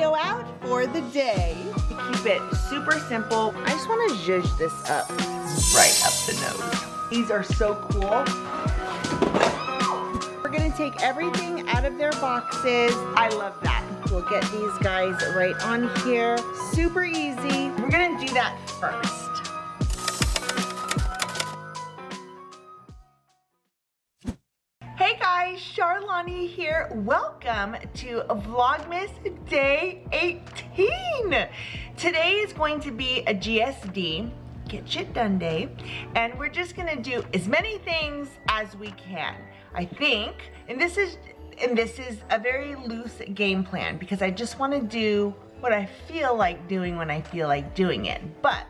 video out for the day. Keep it super simple. I just want to zhuzh this up, right up the nose. These are so cool. We're gonna take everything out of their boxes. I love that. We'll get these guys right on here. Super easy. We're gonna do that first. Hey guys, Charlani here. Welcome to Vlogmas Day 18. Today is going to be a GSD, Get Shit Done Day, and we're just gonna do as many things as we can. I think, and this is a very loose game plan because I just want to do what I feel like doing when I feel like doing it. But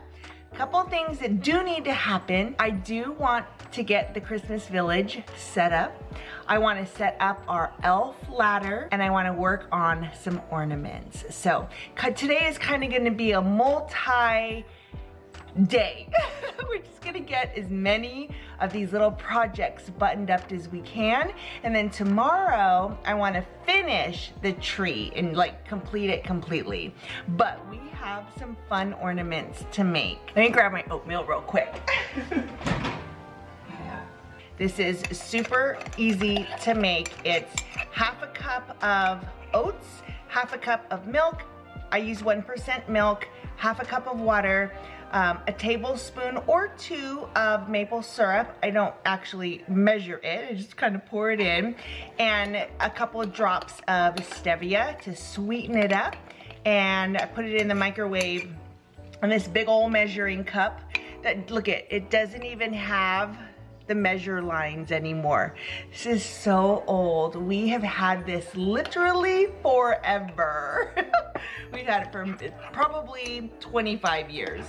a couple things that do need to happen. I do want to get the Christmas village set up. I want to set up our elf ladder, and I want to work on some ornaments. So today is kind of going to be a multi-day. We're just gonna get as many of these little projects buttoned up as we can, and then tomorrow I want to finish the tree and like complete it completely. But we have some fun ornaments to make. Let me grab my oatmeal real quick. This is super easy to make. It's half a cup of oats, half a cup of milk. I use 1% milk, half a cup of water, a tablespoon or 2 of maple syrup. I don't actually measure it, I just kind of pour it in, and a couple of drops of stevia to sweeten it up, and I put it in the microwave on this big old measuring cup that, look at it, doesn't even have the measure lines anymore. This is so old. We have had this literally forever. We've had it for probably 25 years.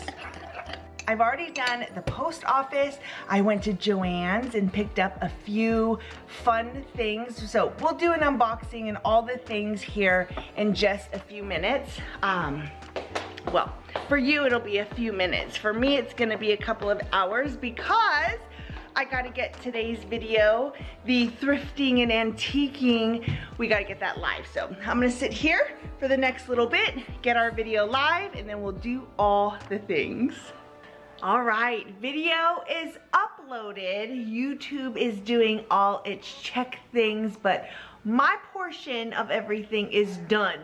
I've already done the post office. I went to Joann's and picked up a few fun things. So we'll do an unboxing and all the things here in just a few minutes. Well, for you it'll be a few minutes. For me it's gonna be a couple of hours because I gotta get today's video, the thrifting and antiquing, we gotta get that live. So I'm gonna sit here for the next little bit, get our video live, and then we'll do all the things. All right, video is uploaded. YouTube is doing all its check things, but my portion of everything is done.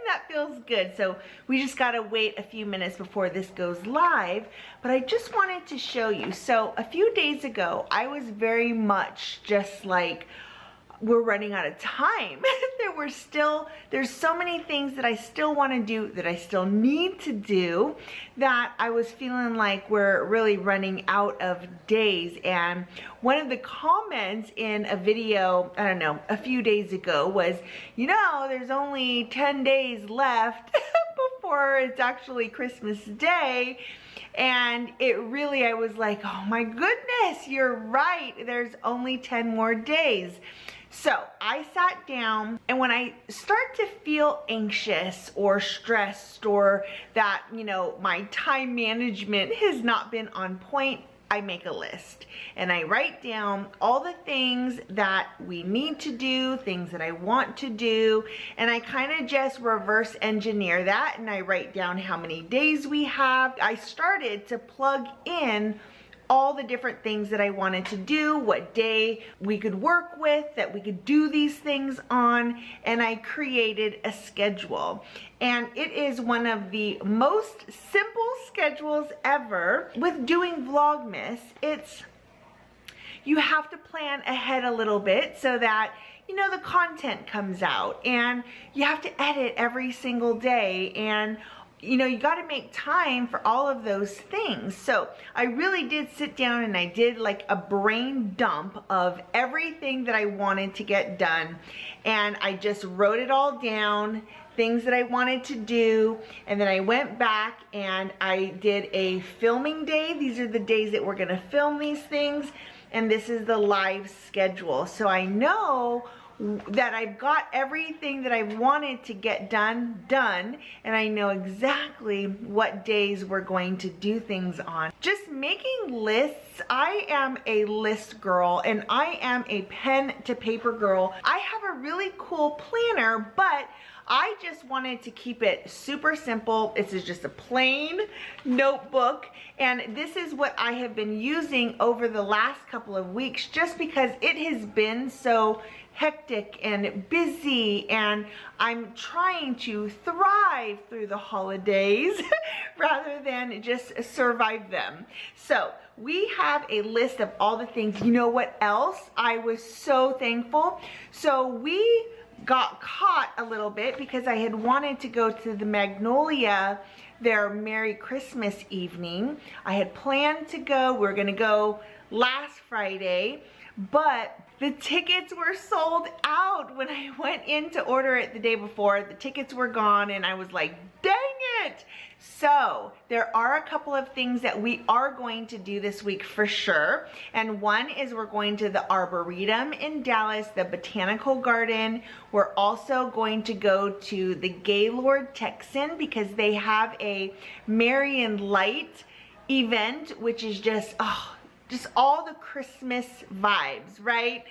That feels good. So we just gotta wait a few minutes before this goes live, but I just wanted to show you. So a few days ago, I was very much just like, we're running out of time. There's so many things that I still want to do, that I still need to do, that I was feeling like we're really running out of days. And one of the comments in a video, I don't know, a few days ago was, you know, there's only 10 days left before it's actually Christmas Day. And it really, I was like, oh my goodness, you're right. There's only 10 more days. So I sat down, and when I start to feel anxious or stressed, or that, you know, my time management has not been on point, I make a list and I write down all the things that we need to do, things that I want to do, and I kind of just reverse engineer that, and I write down how many days we have. I started to plug in all the different things that I wanted to do, what day we could work with, that we could do these things on, and I created a schedule. And it is one of the most simple schedules ever. With doing Vlogmas, you have to plan ahead a little bit so that, you know, the content comes out, and you have to edit every single day, and you know, you got to make time for all of those things. So I really did sit down and I did like a brain dump of everything that I wanted to get done, and I just wrote it all down, things that I wanted to do, and then I went back and I did a filming day. These are the days that we're gonna film these things, and this is the live schedule. So I know that I've got everything that I wanted to get done, and I know exactly what days we're going to do things on. Just making lists, I am a list girl, and I am a pen to paper girl. I have a really cool planner, but I just wanted to keep it super simple. This is just a plain notebook, and this is what I have been using over the last couple of weeks just because it has been so hectic and busy, and I'm trying to thrive through the holidays rather than just survive them. So we have a list of all the things. You know what else? I was so thankful. So we got caught a little bit because I had wanted to go to the Magnolia, their Merry Christmas evening. I had planned to go. We were gonna go last Friday, but the tickets were sold out when I went in to order it the day before. The tickets were gone, and I was like, dang it. So there are a couple of things that we are going to do this week for sure. And one is we're going to the Arboretum in Dallas, the Botanical Garden. We're also going to go to the Gaylord Texan because they have a Marian Light event, which is just all the Christmas vibes, right?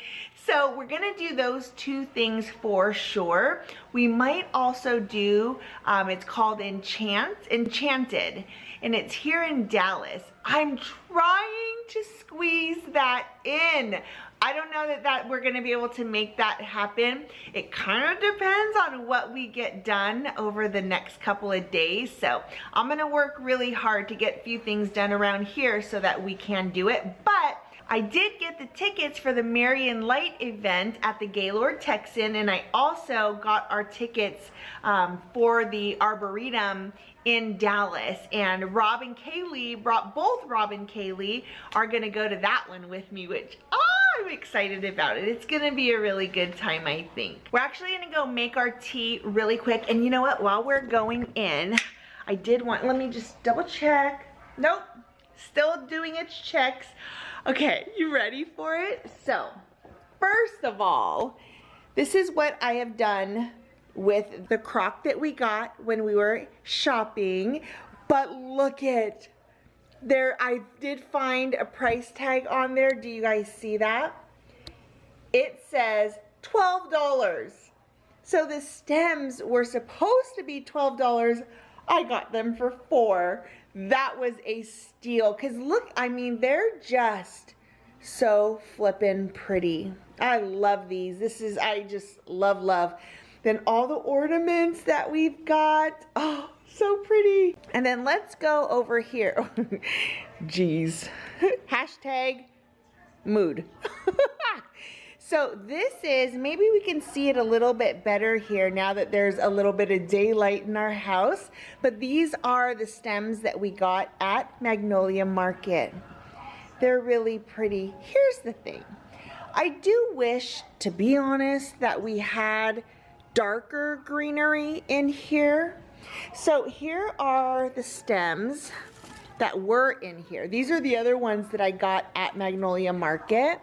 So we're gonna do those two things for sure. We might also do, it's called Enchanted, and it's here in Dallas. I'm trying to squeeze that in. I don't know that we're gonna be able to make that happen. It kind of depends on what we get done over the next couple of days. So I'm gonna work really hard to get a few things done around here so that we can do it. But I did get the tickets for the Marian Light event at the Gaylord Texan, and I also got our tickets for the Arboretum in Dallas. And Rob and Kaylee, both Rob and Kaylee are gonna go to that one with me, which I'm excited about it. It's gonna be a really good time, I think. We're actually gonna go make our tea really quick. And you know what? While we're going in, let me just double check. Nope, still doing its checks. Okay, you ready for it? So, first of all, this is what I have done with the crock that we got when we were shopping. But look at there, I did find a price tag on there. Do you guys see that? It says $12. So the stems were supposed to be $12. I got them for $4. That was a steal. Cause look, I mean, they're just so flippin' pretty. I love these. I just love. Then all the ornaments that we've got. Oh, so pretty. And then let's go over here. Jeez. Hashtag mood. So this is, maybe we can see it a little bit better here now that there's a little bit of daylight in our house. But these are the stems that we got at Magnolia Market. They're really pretty. Here's the thing. I do wish, to be honest, that we had darker greenery in here. So here are the stems that were in here. These are the other ones that I got at Magnolia Market.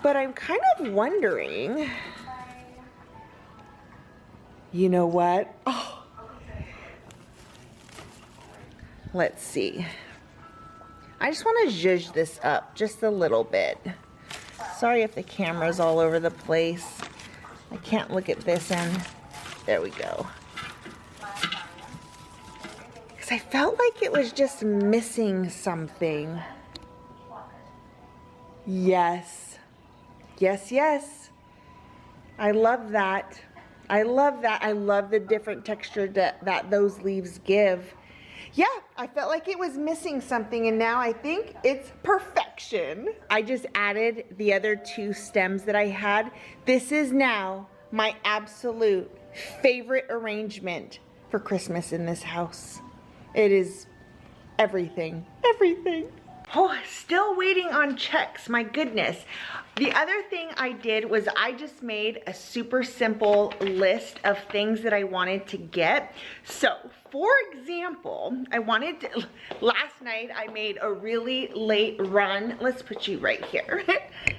But I'm kind of wondering, you know what? Oh, let's see. I just want to zhuzh this up just a little bit. Sorry if the camera's all over the place. I can't look at this end. There we go. Because I felt like it was just missing something. Yes. Yes. I love that. I love that. I love the different texture that those leaves give. Yeah, I felt like it was missing something, and now I think it's perfection. I just added the other two stems that I had. This is now my absolute favorite arrangement for Christmas in this house. It is everything. Oh, still waiting on checks, my goodness. The other thing I did was I just made a super simple list of things that I wanted to get. So, for example, last night I made a really late run. Let's put you right here.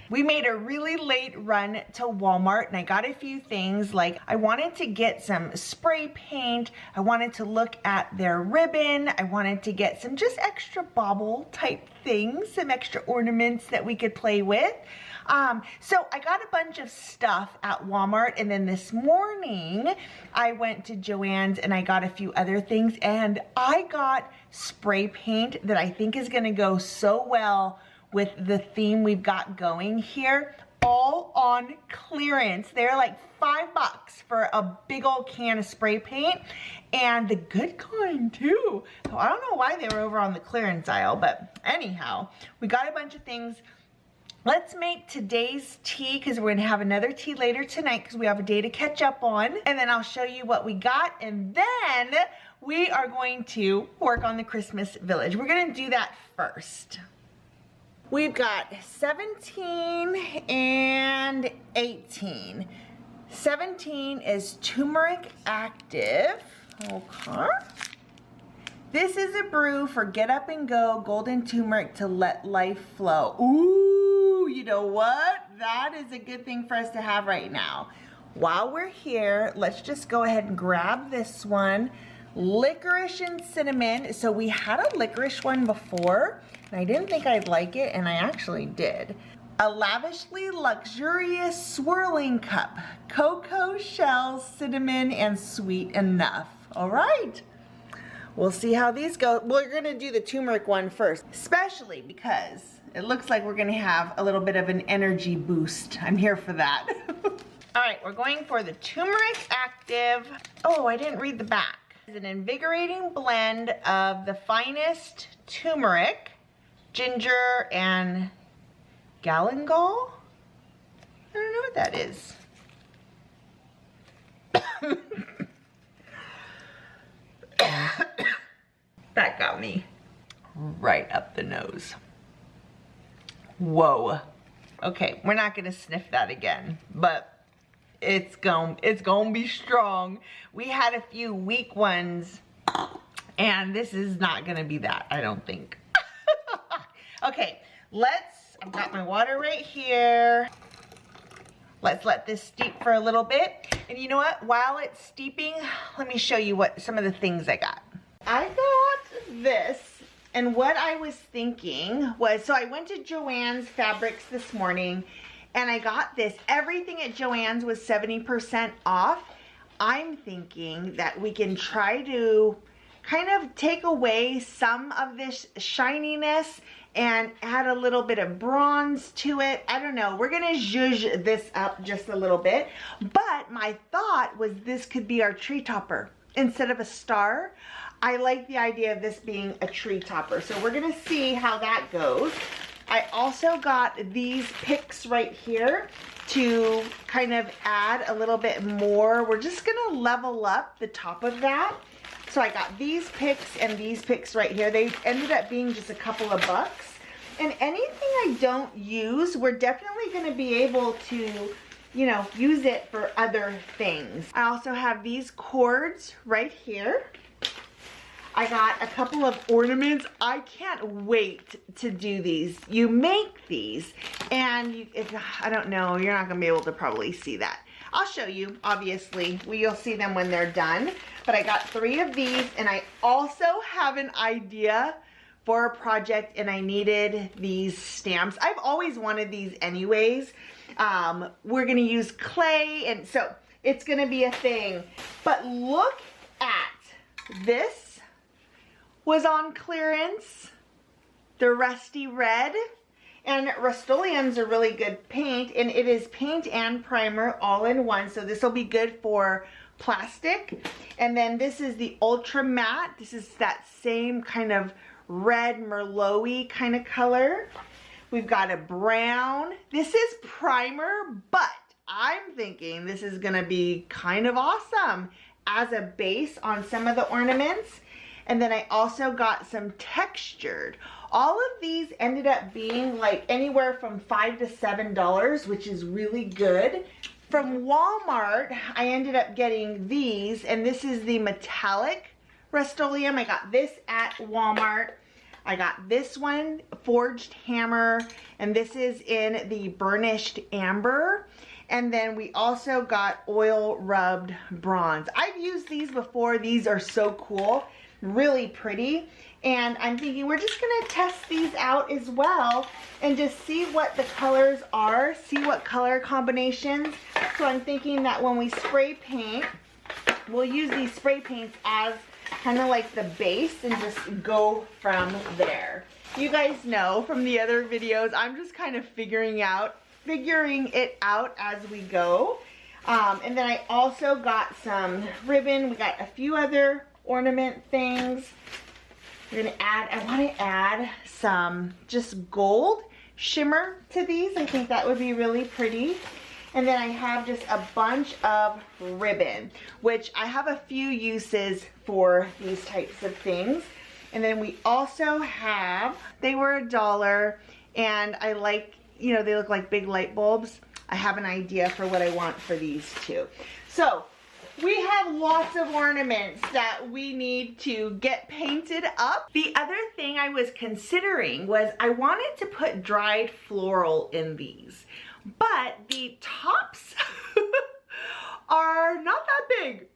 We made a really late run to Walmart, and I got a few things. Like, I wanted to get some spray paint. I wanted to look at their ribbon. I wanted to get some just extra bauble type things, some extra ornaments that we could play with. So I got a bunch of stuff at Walmart, and then this morning I went to Joann's and I got a few other things, and I got spray paint that I think is gonna go so well with the theme we've got going here, all on clearance. They're like $5 for a big old can of spray paint, and the good kind too. So I don't know why they were over on the clearance aisle, but anyhow, we got a bunch of things. Let's make today's tea, because we're gonna have another tea later tonight because we have a day to catch up on, and then I'll show you what we got, and then we are going to work on the Christmas village. We're gonna do that first. We've got 17 and 18. 17 is turmeric active. Okay. This is a brew for get up and go golden turmeric to let life flow. Ooh, you know what? That is a good thing for us to have right now. While we're here, let's just go ahead and grab this one. Licorice and cinnamon. So we had a licorice one before, and I didn't think I'd like it, and I actually did. A lavishly luxurious swirling cup. Cocoa shells, cinnamon, and sweet enough. All right. We'll see how these go. We're gonna do the turmeric one first, especially because it looks like we're gonna have a little bit of an energy boost. I'm here for that. All right, we're going for the turmeric active. Oh, I didn't read the back. It's an invigorating blend of the finest turmeric, ginger, and galangal. I don't know what that is. That got me right up the nose. Whoa. Okay, we're not gonna sniff that again, but it's gonna be strong. We had a few weak ones, and this is not gonna be that, I don't think. Okay, I've got my water right here. Let's let this steep for a little bit. And you know what? While it's steeping, let me show you what some of the things I got. I got this, and what I was thinking was, so I went to Joann's Fabrics this morning, and I got this. Everything at Joann's was 70% off. I'm thinking that we can try to kind of take away some of this shininess and add a little bit of bronze to it. I don't know. We're gonna zhuzh this up just a little bit. But my thought was this could be our tree topper instead of a star. I like the idea of this being a tree topper. So we're gonna see how that goes. I also got these picks right here to kind of add a little bit more. We're just gonna level up the top of that. So I got these picks and these picks right here. They ended up being just a couple of bucks. And anything I don't use, we're definitely gonna be able to, you know, use it for other things. I also have these cords right here. I got a couple of ornaments. I can't wait to do these. You make these, and I don't know, you're not gonna be able to probably see that. I'll show you, obviously. You'll see them when they're done. But I got 3 of these, and I also have an idea for a project, and I needed these stamps. I've always wanted these anyways. We're gonna use clay, and so it's gonna be a thing. But look at this. Was on clearance. The rusty red. And Rust-Oleum's a really good paint, and it is paint and primer all in one, so this will be good for plastic. And then this is the Ultra Matte. This is that same kind of red Merlot-y kind of color. We've got a brown. This is primer, but I'm thinking this is gonna be kind of awesome as a base on some of the ornaments. And then I also got some textured. All of these ended up being like anywhere from $5 to $7, which is really good. From Walmart, I ended up getting these, and this is the metallic Rust-Oleum. I got this at Walmart. I got this one, forged hammer, and this is in the burnished amber. And then we also got oil rubbed bronze. I've used these before. These are so cool. really pretty. And I'm thinking we're just gonna test these out as well and just see what the colors are, see what color combinations. So I'm thinking that when we spray paint, we'll use these spray paints as kind of like the base and just go from there. You guys know from the other videos, I'm just kind of figuring it out as we go. And then I also got some ribbon. We got a few other ornament things. We're gonna add, I want to add some just gold shimmer to these. I think that would be really pretty. And then I have just a bunch of ribbon, which I have a few uses for these types of things. And then we also have, they were $1, and I like, you know, they look like big light bulbs. I have an idea for what I want for these too. So we have lots of ornaments that we need to get painted up. The other thing I was considering was I wanted to put dried floral in these, but the tops are not that big.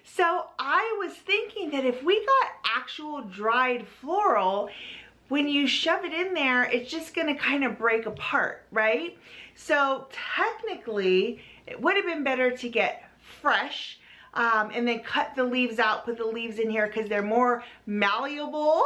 So I was thinking that if we got actual dried floral, when you shove it in there, it's just gonna kind of break apart, right? So technically, it would have been better to get fresh and then cut the leaves out, put the leaves in here because they're more malleable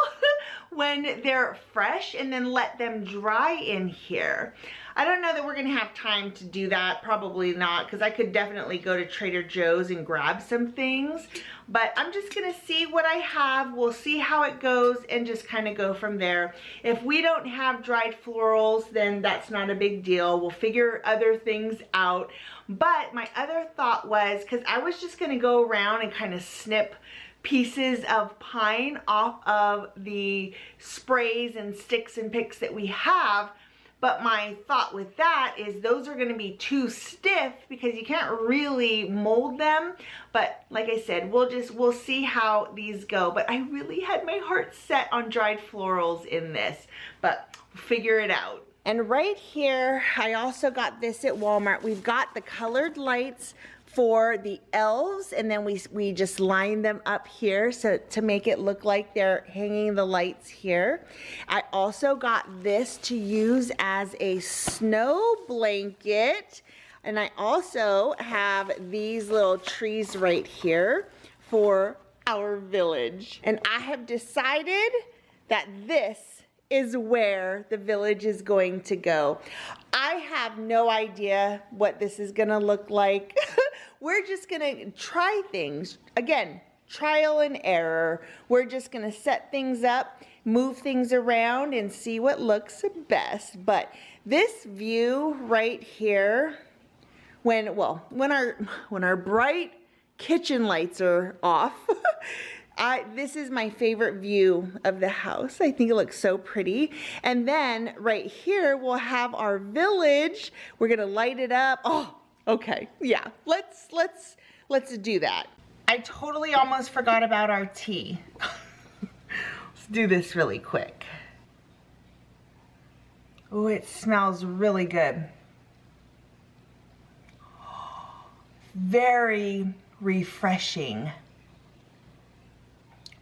when they're fresh, and then let them dry in here. I don't know that we're gonna have time to do that, probably not, because I could definitely go to Trader Joe's and grab some things, but I'm just gonna see what I have. We'll see how it goes and just kind of go from there. If we don't have dried florals, then that's not a big deal. We'll figure other things out. But my other thought was, because I was just gonna go around and kind of snip pieces of pine off of the sprays and sticks and picks that we have. But my thought with that is those are going to be too stiff because you can't really mold them. But like I said, we'll see how these go. But I really had my heart set on dried florals in this, but we'll figure it out. And right here, I also got this at Walmart. We've got the colored lights for the elves, and then we just line them up here so to make it look like they're hanging the lights here. I also got this to use as a snow blanket, and I also have these little trees right here for our village. And I have decided that this is where the village is going to go. I have no idea what this is gonna look like. We're just gonna try things. Again, trial and error. We're just gonna set things up, move things around, and see what looks best. But this view right here, when our bright kitchen lights are off, this is my favorite view of the house. I think it looks so pretty. And then right here, we'll have our village. We're gonna light it up. Oh, okay, yeah, let's do that. I totally almost forgot about our tea. Let's do this really quick. Oh, it smells really good. Very refreshing.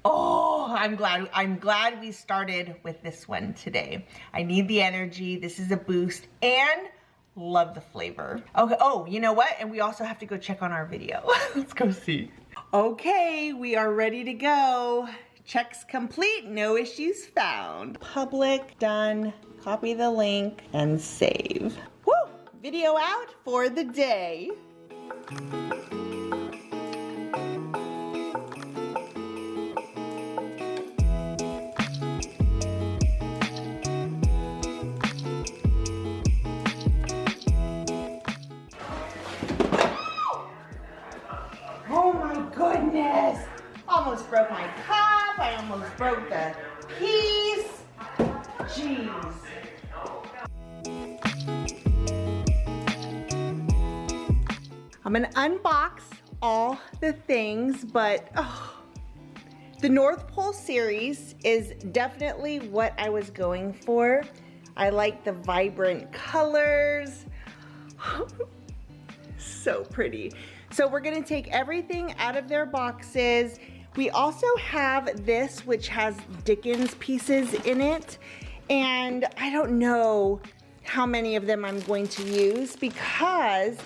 Oh, I'm glad we started with this one today. I need the energy. This is a boost, and love the flavor. Okay, oh, you know what? And we also have to go check on our video. Let's go see. Okay, we are ready to go. Checks complete, no issues found. Public, done. Copy the link and save. Woo! Video out for the day. Goodness, almost broke my cup. I almost broke the piece. Jeez. I'm gonna unbox all the things, but the North Pole series is definitely what I was going for. I like the vibrant colors. So pretty. So we're gonna take everything out of their boxes. We also have this, which has Dickens pieces in it. And I don't know how many of them I'm going to use because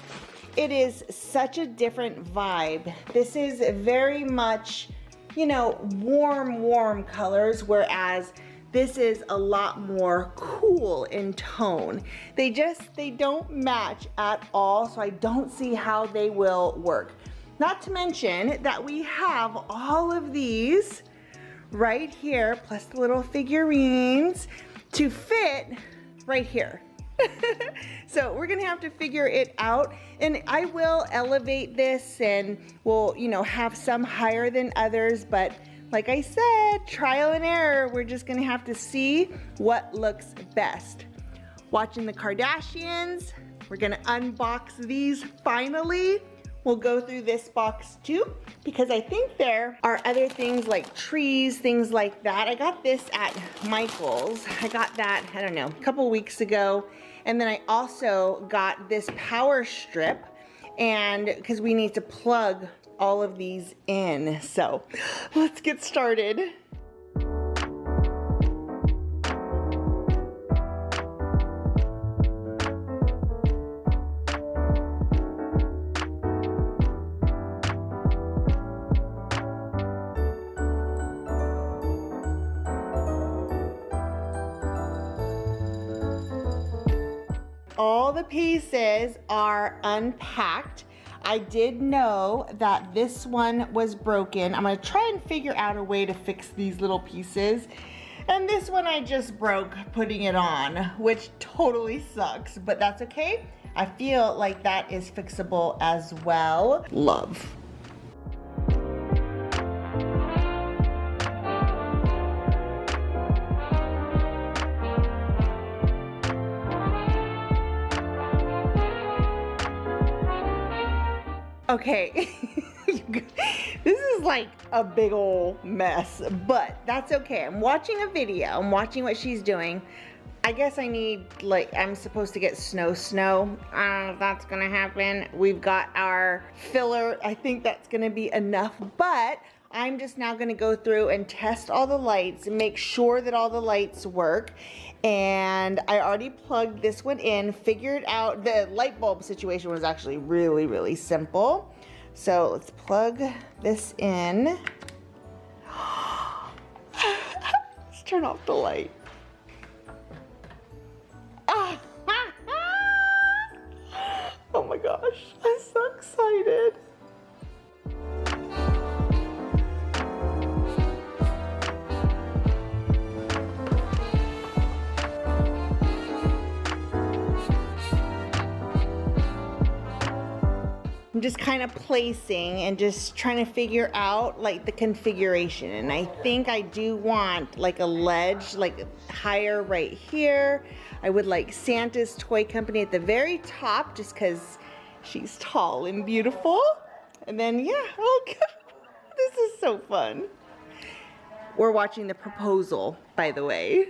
it is such a different vibe. This is very much, you know, warm colors, whereas this is a lot more cool in tone. They don't match at all, so I don't see how they will work. Not to mention that we have all of these right here, plus the little figurines to fit right here. So we're gonna have to figure it out, and I will elevate this and we'll, you know, have some higher than others, but like I said, trial and error. We're just gonna have to see what looks best. Watching the Kardashians, we're gonna unbox these finally. We'll go through this box too, because I think there are other things like trees, things like that. I got this at Michael's. I got that, I don't know, a couple weeks ago. And then I also got this power strip, and because we need to plug all of these in. So let's get started. All the pieces are unpacked. I did know that this one was broken. I'm gonna try and figure out a way to fix these little pieces. And this one I just broke putting it on, which totally sucks, but that's okay. I feel like that is fixable as well. Love. Okay, this is like a big old mess, but that's okay. I'm watching a video, I'm watching what she's doing. I guess I need, like, I'm supposed to get snow. I don't know if that's gonna happen. We've got our filler. I think that's gonna be enough, but I'm just now gonna go through and test all the lights and make sure that all the lights work. And I already plugged this one in, figured out the light bulb situation was actually really simple. So let's plug this in. Let's turn off the light. Oh my gosh, I'm so excited. I'm just kind of placing and just trying to figure out like the configuration. And I think I do want like a ledge, like higher right here. I would like Santa's Toy Company at the very top just because she's tall and beautiful. And then, yeah, oh, this is so fun. We're watching The Proposal, by the way.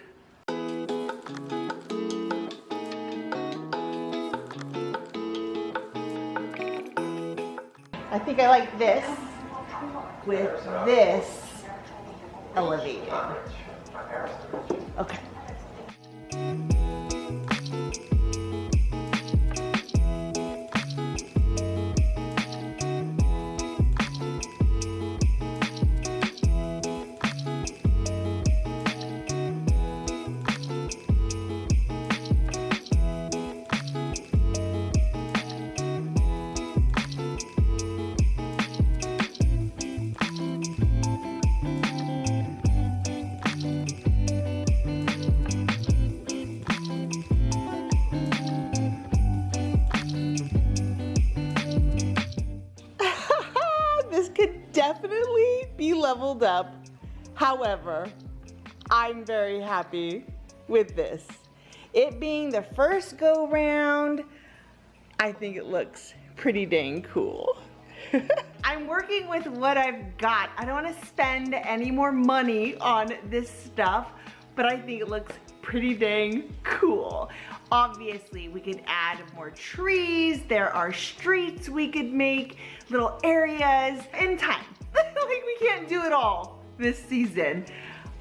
I think I like this with this elevated. Okay. Definitely be leveled up. However, I'm very happy with this. It being the first go round, I think it looks pretty dang cool. I'm working with what I've got. I don't want to spend any more money on this stuff, but I think it looks pretty dang cool. Obviously, we could add more trees. There are streets we could make, little areas in time. Like we can't do it all this season.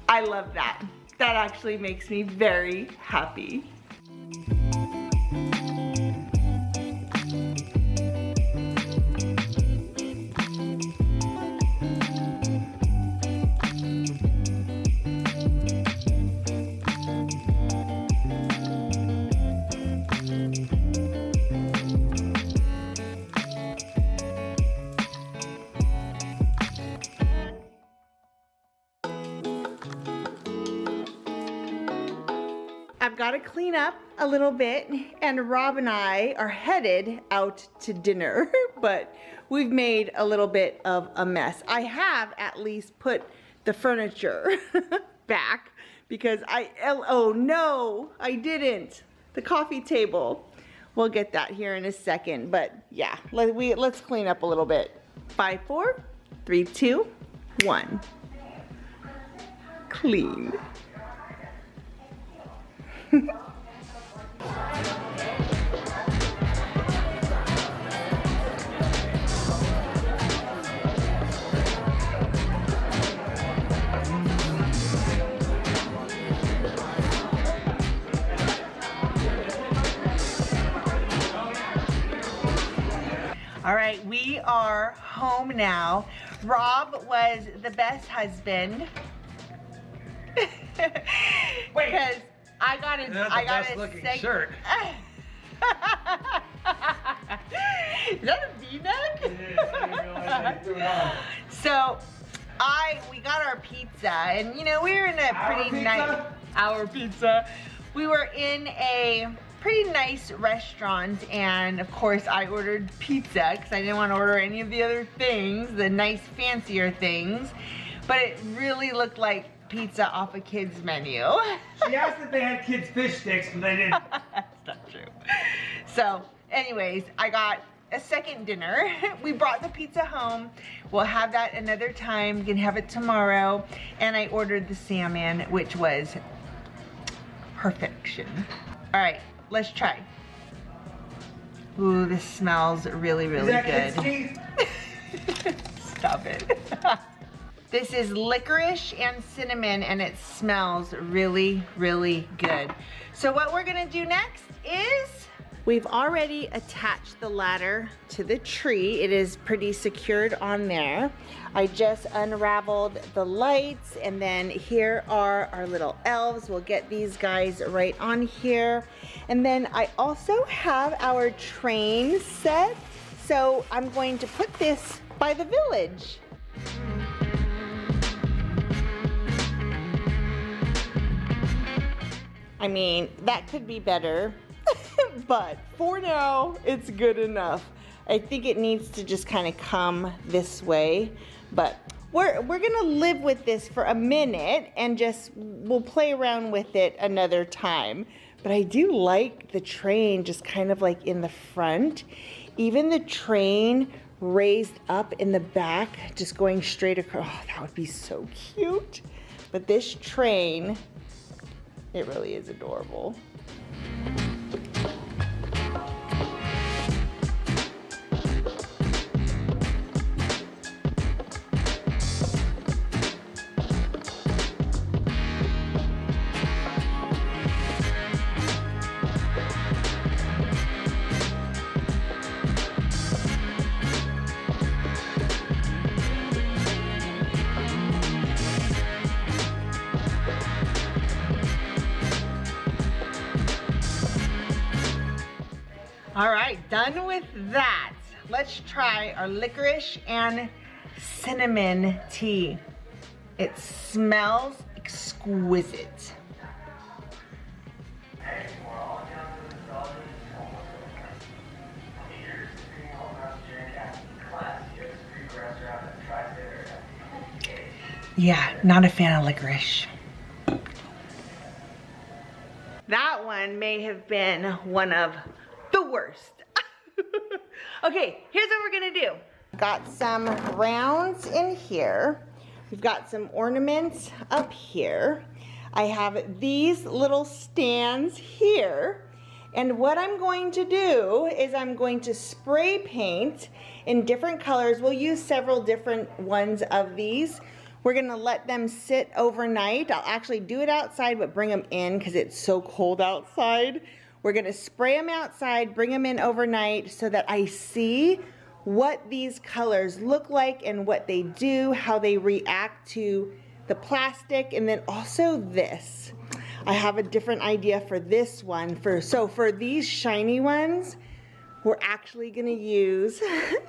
I love that. That actually makes me very happy. I've got to clean up a little bit, and Rob and I are headed out to dinner, but we've made a little bit of a mess. I have at least put the furniture back because oh no, I didn't. The coffee table. We'll get that here in a second, but yeah, let's clean up a little bit. 5, 4, 3, 2, 1. Clean. All right, we are home now. Rob was the best husband. Because I got his looking shirt. Is that a V-neck? So we got our pizza, and you know, we were in a pretty nice pizza. We were in a pretty nice restaurant, and of course I ordered pizza because I didn't want to order any of the other things, the nice fancier things, but it really looked like pizza off a kid's menu. She asked if they had kids' fish sticks, but they didn't. That's not true. So anyways, I got a second dinner. We brought the pizza home. We'll have that another time. You can have it tomorrow. And I ordered the salmon, which was perfection. All right, let's try. Ooh, this smells really, really good. Stop it. This is licorice and cinnamon, and it smells really, really good. So what we're gonna do next is, we've already attached the ladder to the tree. It is pretty secured on there. I just unraveled the lights, and then here are our little elves. We'll get these guys right on here. And then I also have our train set. So I'm going to put this by the village. I mean, that could be better, but for now, it's good enough. I think it needs to just kind of come this way, but we're gonna live with this for a minute and we'll play around with it another time. But I do like the train just kind of like in the front. Even the train raised up in the back, just going straight across. Oh, that would be so cute. But this train, it really is adorable. All right, done with that. Let's try our licorice and cinnamon tea. It smells exquisite. Yeah, not a fan of licorice. That one may have been one of the worst. Okay, here's what we're gonna do. Got some rounds in here. We've got some ornaments up here. I have these little stands here. And what I'm going to do is I'm going to spray paint in different colors. We'll use several different ones of these. We're gonna let them sit overnight. I'll actually do it outside, but bring them in because it's so cold outside. We're gonna spray them outside, bring them in overnight so that I see what these colors look like and what they do, how they react to the plastic, and then also this. I have a different idea for this one. So for these shiny ones, we're actually gonna use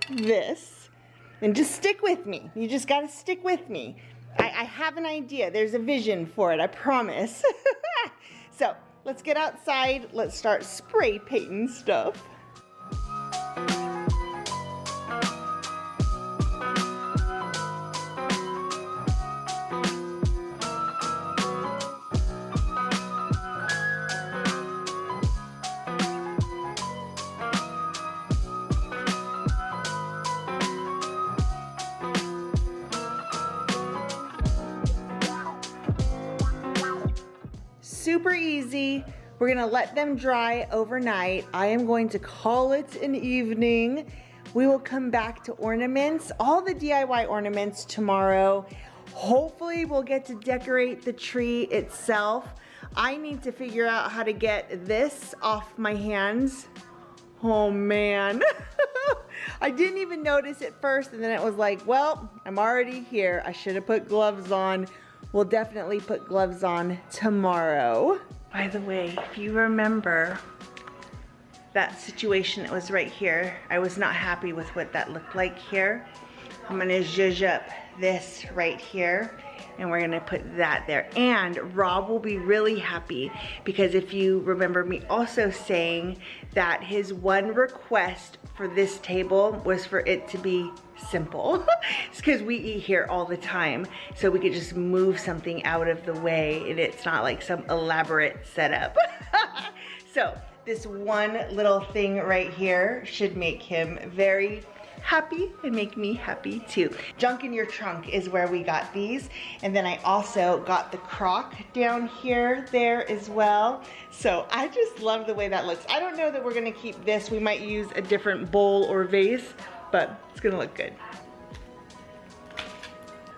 this. And just stick with me. You just gotta stick with me. I have an idea. There's a vision for it, I promise. So let's get outside. Let's start spray painting stuff. Super easy. We're gonna let them dry overnight. I am going to call it an evening. We will come back to ornaments, all the DIY ornaments tomorrow. Hopefully we'll get to decorate the tree itself. I need to figure out how to get this off my hands. Oh man. I didn't even notice it first, and then it was like, well, I'm already here. I should have put gloves on. We'll definitely put gloves on tomorrow. By the way, if you remember that situation that was right here, I was not happy with what that looked like here. I'm gonna zhuzh up this right here, and we're gonna put that there. And Rob will be really happy because if you remember me also saying that his one request for this table was for it to be simple. It's because we eat here all the time, so we could just move something out of the way and it's not like some elaborate setup. So this one little thing right here should make him very happy and make me happy too. Junk in your trunk is where we got these, and then I also got the crock down here there as well. So I just love the way that looks. I don't know that we're gonna keep this. We might use a different bowl or vase, but it's gonna look good.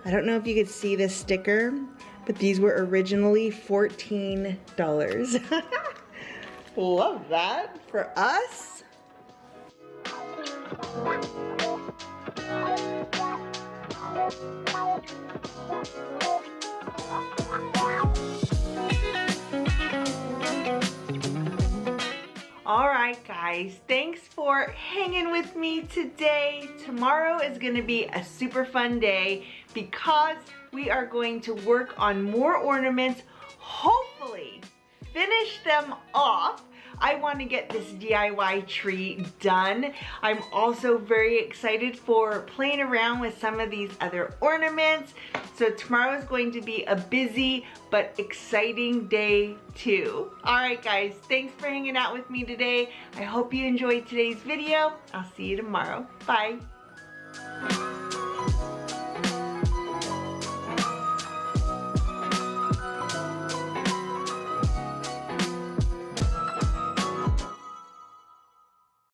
I don't know if you could see this sticker, but these were originally $14. Love that for us. All right, guys, thanks for hanging with me today. Tomorrow is gonna be a super fun day because we are going to work on more ornaments, hopefully finish them off. I want to get this DIY tree done. I'm also very excited for playing around with some of these other ornaments. So tomorrow is going to be a busy but exciting day too. All right, guys, thanks for hanging out with me today. I hope you enjoyed today's video. I'll see you tomorrow. Bye.